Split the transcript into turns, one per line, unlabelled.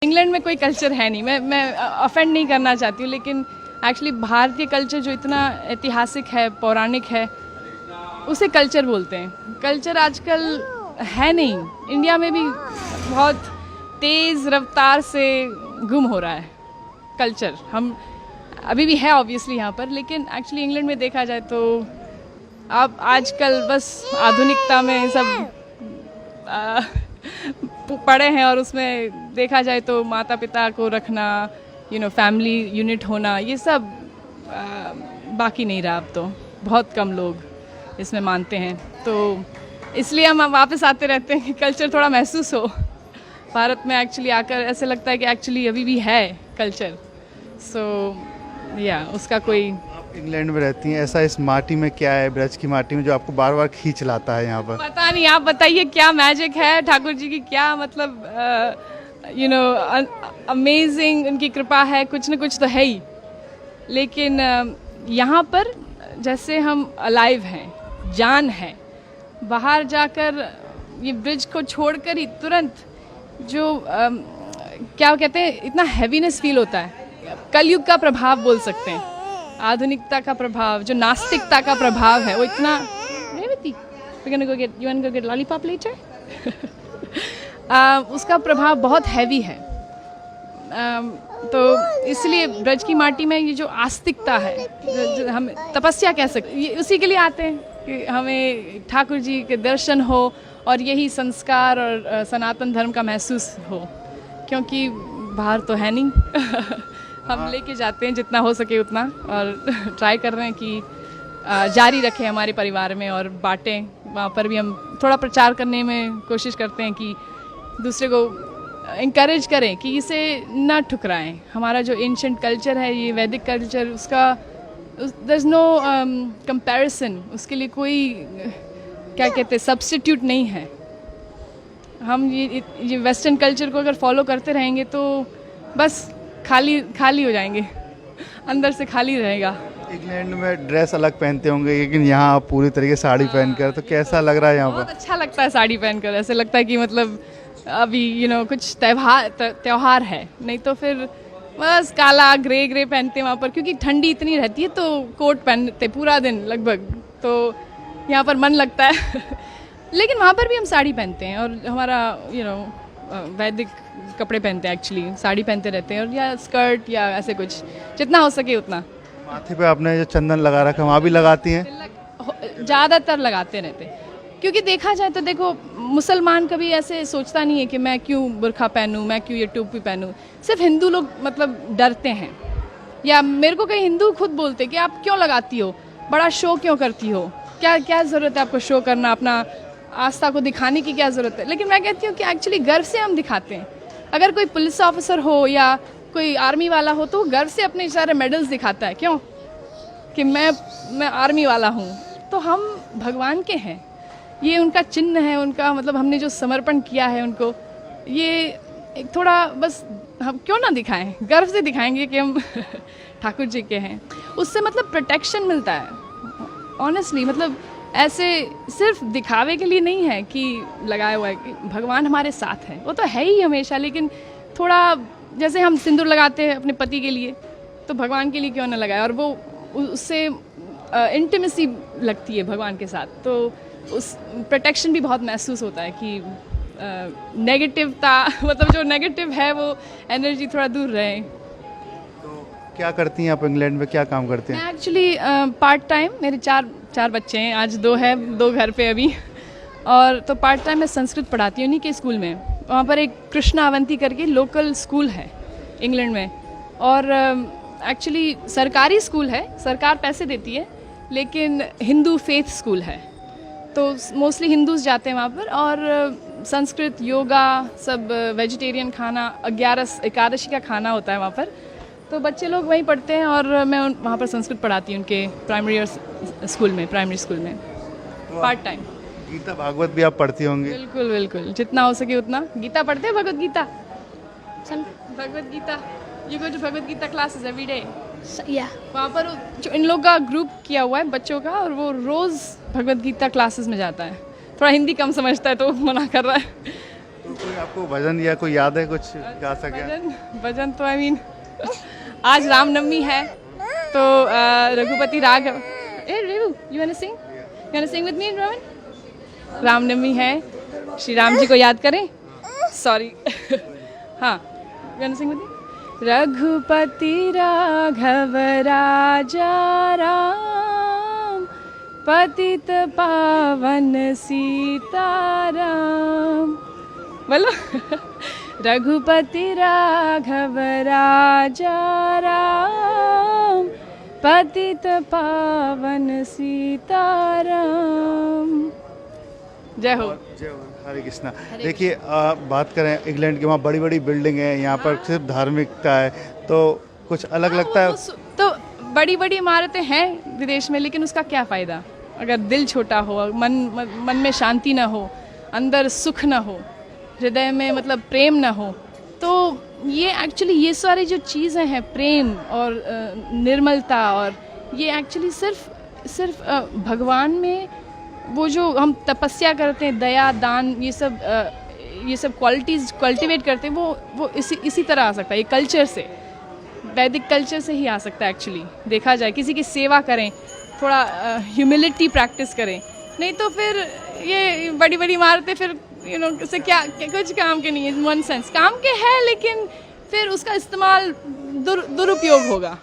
England में कोई culture है नहीं। मैं ऑफेंड नहीं करना चाहती हूँ, लेकिन एक्चुअली भारतीय कल्चर जो इतना ऐतिहासिक है, पौराणिक है, उसे कल्चर बोलते हैं। कल्चर आजकल है नहीं। इंडिया में भी बहुत तेज़ रफ्तार से गुम हो रहा है कल्चर। हम अभी भी है ऑब्वियसली यहाँ पर, लेकिन एक्चुअली इंग्लैंड में देखा जाए तो अब आजकल बस आधुनिकता में सब पड़े हैं, और उसमें देखा जाए तो माता पिता को रखना, फैमिली यूनिट होना, ये सब बाकी नहीं रहा। अब तो बहुत कम लोग इसमें मानते हैं, तो इसलिए हम वापस आते रहते हैं कि कल्चर थोड़ा महसूस हो। भारत में एक्चुअली आकर ऐसे लगता है कि एक्चुअली अभी भी है कल्चर। उसका कोई।
आप इंग्लैंड में रहती हैं, ऐसा इस माटी में क्या है, ब्रज की माटी में, जो आपको बार बार खींच लाता है यहाँ पर?
पता नहीं, आप बताइए क्या मैजिक है ठाकुर जी की, क्या मतलब अमेजिंग उनकी कृपा है, कुछ न कुछ तो है ही। लेकिन यहाँ पर जैसे हम अलाइव हैं, जान है। बाहर जाकर ये ब्रिज को छोड़कर ही तुरंत जो क्या कहते हैं, इतना हैवीनेस फील होता है। कलयुग का प्रभाव बोल सकते हैं, आधुनिकता का प्रभाव, जो नास्तिकता का प्रभाव है, वो इतना। लॉलीपॉप लेटर उसका प्रभाव बहुत हैवी है। तो इसलिए ब्रज की माटी में ये जो आस्तिकता है, जो हम तपस्या कह सकते, ये उसी के लिए आते हैं कि हमें ठाकुर जी के दर्शन हो और यही संस्कार और सनातन धर्म का महसूस हो, क्योंकि बाहर तो है नहीं। हम लेके जाते हैं जितना हो सके उतना, और ट्राई कर रहे हैं कि जारी रखें हमारे परिवार में और बांटें। वहाँ पर भी हम थोड़ा प्रचार करने में कोशिश करते हैं कि दूसरे को इंकरेज करें कि इसे ना ठुकराएं। हमारा जो एंशिएंट कल्चर है, ये वैदिक कल्चर, उसका देयर इज़ नो कंपैरिजन, उसके लिए कोई क्या कहते हैं सब्स्टिट्यूट नहीं है। हम ये वेस्टर्न कल्चर को अगर फॉलो करते रहेंगे तो बस खाली हो जाएंगे, अंदर से खाली रहेगा।
इंग्लैंड में ड्रेस अलग पहनते होंगे, लेकिन यहाँ आप पूरी तरीके से साड़ी पहनकर, तो कैसा लग रहा है यहाँ पर?
बहुत अच्छा लगता है साड़ी पहनकर। ऐसे लगता है कि मतलब अभी कुछ त्योहार है, नहीं तो फिर बस काला ग्रे पहनते हैं वहाँ पर, क्योंकि ठंडी इतनी रहती है तो कोट पहनते पूरा दिन लगभग, तो यहाँ पर मन लगता है। लेकिन वहाँ पर भी हम साड़ी पहनते हैं, और हमारा वैदिक कपड़े पहनते हैं, एक्चुअली साड़ी पहनते रहते हैं, और या स्कर्ट या ऐसे कुछ, जितना हो सके उतना।
माथे पे आपने जो चंदन लगा रखा है, वहाँ भी लगाती हैं?
ज़्यादातर लगाते रहते हैं, क्योंकि देखा जाए तो देखो, मुसलमान कभी ऐसे सोचता नहीं है कि मैं क्यों बुर्खा पहनूं, मैं क्यों ये टोपी पहनूं। सिर्फ हिंदू लोग मतलब डरते हैं, या मेरे को कई हिंदू खुद बोलते कि आप क्यों लगाती हो, बड़ा शो क्यों करती हो, क्या ज़रूरत है आपको शो करना, अपना आस्था को दिखाने की क्या ज़रूरत है। लेकिन मैं कहती हूँ कि एक्चुअली गर्व से हम दिखाते हैं। अगर कोई पुलिस ऑफिसर हो या कोई आर्मी वाला हो, तो वो गर्व से अपने सारे मेडल्स दिखाता है, क्यों, कि मैं आर्मी वाला हूँ। तो हम भगवान के हैं, ये उनका चिन्ह है, उनका मतलब हमने जो समर्पण किया है उनको, ये एक थोड़ा बस हम क्यों ना दिखाएं, गर्व से दिखाएंगे कि हम ठाकुर जी के हैं। उससे मतलब प्रोटेक्शन मिलता है ऑनेस्टली। मतलब ऐसे सिर्फ दिखावे के लिए नहीं है कि लगाया हुआ है, कि भगवान हमारे साथ है, वो तो है ही हमेशा। लेकिन थोड़ा जैसे हम सिंदूर लगाते हैं अपने पति के लिए, तो भगवान के लिए क्यों ना लगाए, और वो उससे इंटीमेसी लगती है भगवान के साथ, तो उस प्रोटेक्शन भी बहुत महसूस होता है कि नेगेटिवता मतलब जो नेगेटिव है वो एनर्जी थोड़ा दूर रहे।
तो क्या करती हैं आप इंग्लैंड में, क्या काम करते हैं?
मैं एक्चुअली पार्ट टाइम, मेरे चार बच्चे हैं, आज दो घर पे अभी, और तो पार्ट टाइम मैं संस्कृत पढ़ाती हूँ उन्हीं के स्कूल में। वहाँ पर एक कृष्णा अवंती करके लोकल स्कूल है इंग्लैंड में, और एक्चुअली सरकारी स्कूल है, सरकार पैसे देती है, लेकिन हिंदू फेथ स्कूल है, तो मोस्टली हिंदूज जाते हैं वहाँ पर। और संस्कृत, योगा, सब वेजिटेरियन खाना, 11 एकादशी का खाना होता है वहाँ पर, तो बच्चे लोग वहीं पढ़ते हैं, और मैं वहाँ पर संस्कृत पढ़ाती हूँ उनके प्राइमरी स्कूल में पार्ट टाइम।
गीता भागवत भी आप पढ़ती होंगी?
बिल्कुल, जितना हो सके उतना। गीता पढ़ते हैं, Bhagwat Gita, Bhagwat Gita, you go to Bhagwat Gita classes every day? वहाँ पर जो इन लोग का ग्रुप किया हुआ है बच्चों का, और वो रोज़ भगवत गीता क्लासेस में जाता है। थोड़ा हिंदी कम समझता है तो मना कर रहा है।
तो कोई आपको भजन या कोई याद है कुछ गा सके?
भजन भजन तो आई मीन आज रामनवमी है तो रघुपति राघव ए रेवू you want to sing with me Rohan? Ramnavami है, श्री राम जी को याद करें। सॉरी हाँ you want to sing with me? Raghupati Raghav Raja Ram Patit Pavan Sitaram. बोलो रघुपति राघव राजा राम पतित पावन सीताराम। जय हो।
जय हो, हरे कृष्णा। देखिए बात करें इंग्लैंड की, वहाँ बड़ी बड़ी बिल्डिंग है, यहाँ पर सिर्फ धार्मिकता है, तो कुछ अलग लगता है।
तो बड़ी बड़ी इमारतें हैं विदेश में, लेकिन उसका क्या फ़ायदा अगर दिल छोटा हो, मन में शांति ना हो, अंदर सुख ना हो, हृदय में मतलब प्रेम ना हो। तो ये एक्चुअली ये सारी जो चीज़ें हैं, प्रेम और निर्मलता, और ये एक्चुअली सिर्फ भगवान में वो जो हम तपस्या करते हैं, दया दान, ये सब क्वालिटीज़ कल्टिवेट करते हैं, वो इसी तरह आ सकता है। ये कल्चर से, वैदिक कल्चर से ही आ सकता है एक्चुअली। देखा जाए किसी की सेवा करें, थोड़ा ह्यूमिलिटी प्रैक्टिस करें, नहीं तो फिर ये बड़ी बड़ी इमारतें फिर उससे क्या कुछ काम के नहीं है। वन सेंस काम के है, लेकिन फिर उसका इस्तेमाल दुरुपयोग होगा।